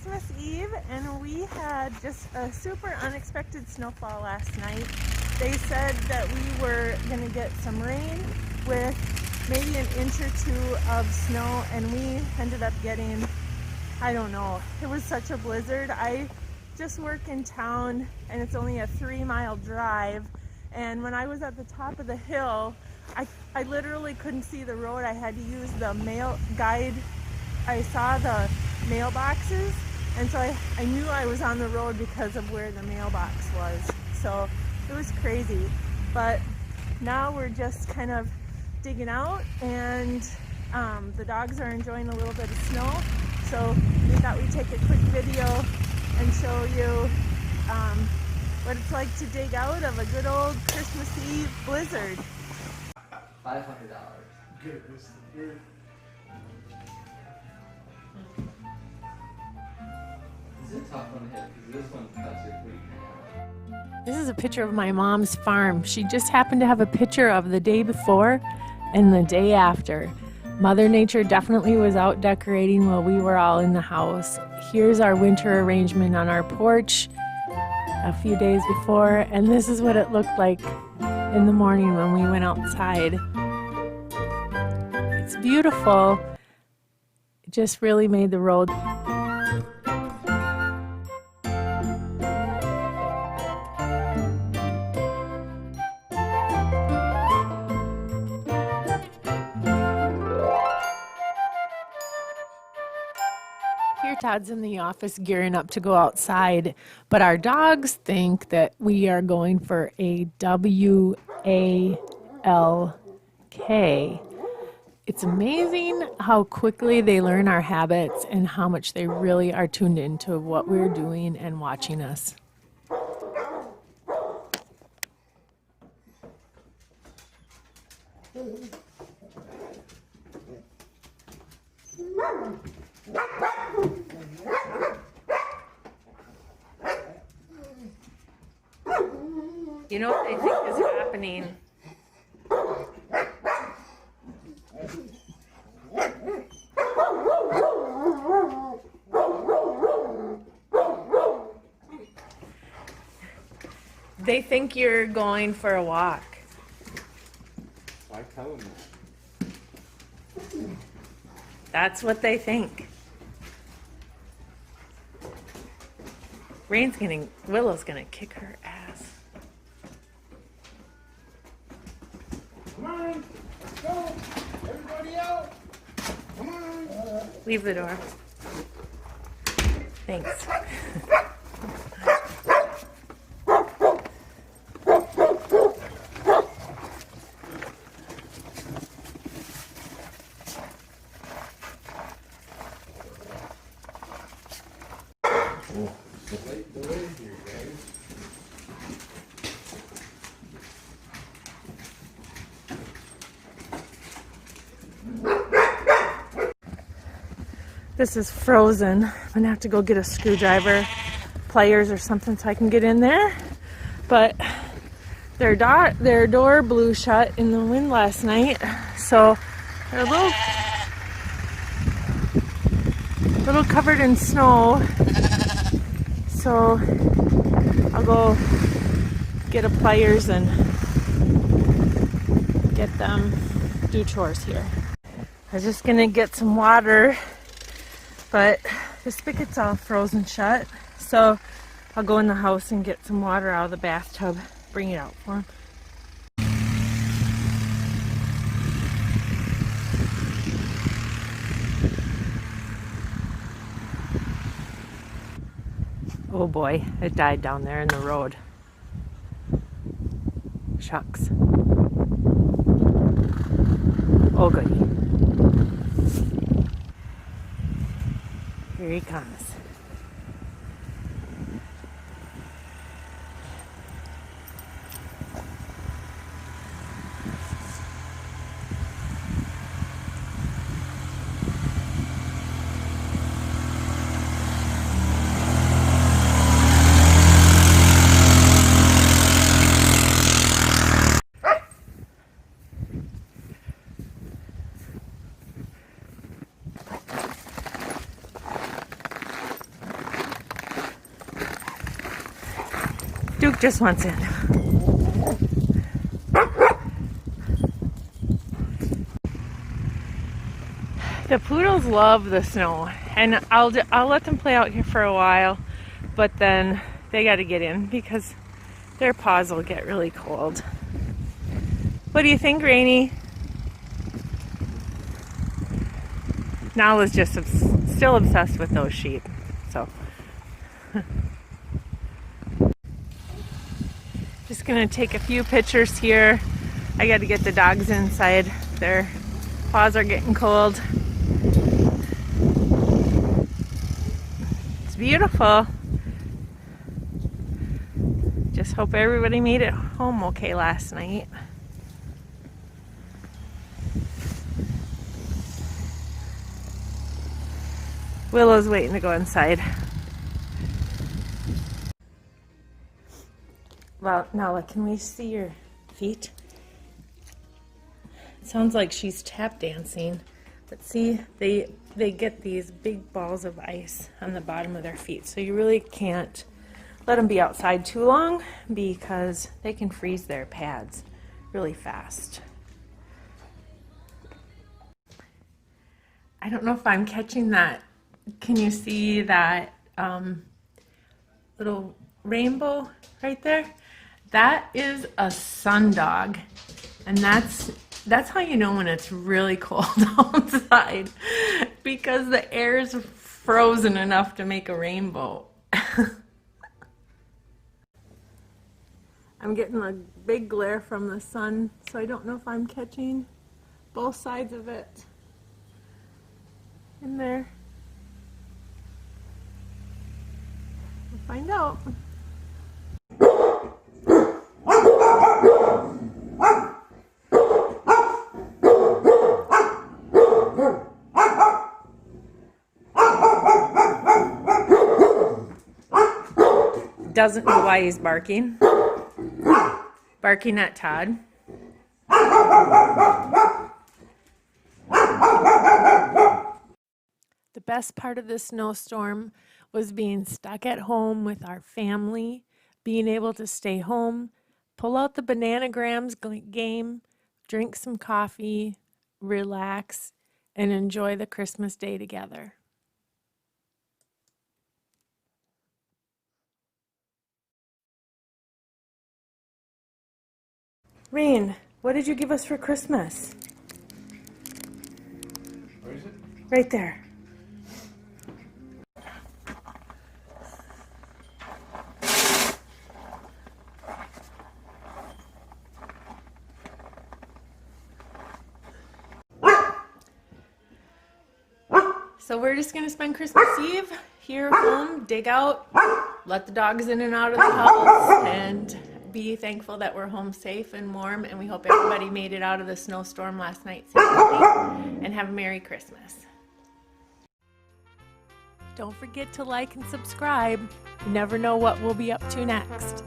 Christmas Eve, and we had just a super unexpected snowfall last night. They said that we were going to get some rain with maybe an inch or two of snow, and we ended up getting, I don't know, it was such a blizzard. I just work in town, and it's only a 3-mile drive, and when I was at the top of the hill, I literally couldn't see the road. I had to use the mail guide. I saw the mailboxes, and so I knew I was on the road because of where the mailbox was. So it was crazy. But now we're just kind of digging out, and the dogs are enjoying a little bit of snow. So we thought we'd take a quick video and show you what it's like to dig out of a good old Christmas Eve blizzard. $500. Good. This is the third. This is a tough one to hit because this one cuts your pretty bad. This is a picture of my mom's farm. She just happened to have a picture of the day before and the day after. Mother Nature definitely was out decorating while we were all in the house. Here's our winter arrangement on our porch a few days before, and this is what it looked like in the morning when we went outside. It's beautiful. It just really made the road. Here Todd's in the office gearing up to go outside, but our dogs think that we are going for a WALK. It's amazing how quickly they learn our habits and how much they really are tuned into what we're doing and watching us. You know what they think is happening? They think you're going for a walk. Why tell them that? That's what they think. Willow's gonna kick her ass. Come on, go! Everybody out! Come on! Leave the door. Thanks. Here, guys. This is frozen. I'm gonna have to go get a screwdriver, pliers or something so I can get in there. But their door blew shut in the wind last night, so they're a little covered in snow. So I'll go get a pliers and get them do chores here. I was just gonna get some water, but the spigot's all frozen shut, so I'll go in the house and get some water out of the bathtub, bring it out for him. Oh boy, it died down there in the road. Shucks. Oh goody. Here he comes. Duke just wants in. The poodles love the snow, and I'll let them play out here for a while, but then they got to get in because their paws will get really cold. What do you think, Rainy? Nala's just still obsessed with those sheep, so. Just gonna take a few pictures here. I got to get the dogs inside. Their paws are getting cold. It's beautiful. Just hope everybody made it home okay last night. Willow's waiting to go inside. Well, Nala, can we see your feet? It sounds like she's tap dancing, but see, they get these big balls of ice on the bottom of their feet, so you really can't let them be outside too long because they can freeze their pads really fast. I don't know if I'm catching that. Can you see that little rainbow right there? That is a sundog, and that's how you know when it's really cold outside, because the air is frozen enough to make a rainbow. I'm getting a big glare from the sun, so I don't know if I'm catching both sides of it in there. We'll find out. Doesn't know why he's barking. Barking at Todd. The best part of this snowstorm was being stuck at home with our family, being able to stay home, pull out the Bananagrams game, drink some coffee, relax, and enjoy the Christmas day together. Rain, what did you give us for Christmas? Where is it? Right there. So we're just going to spend Christmas Eve here home, dig out, let the dogs in and out of the house, and be thankful that we're home safe and warm, and we hope everybody made it out of the snowstorm last night safely, and have a Merry Christmas. Don't forget to like and subscribe. You never know what we'll be up to next.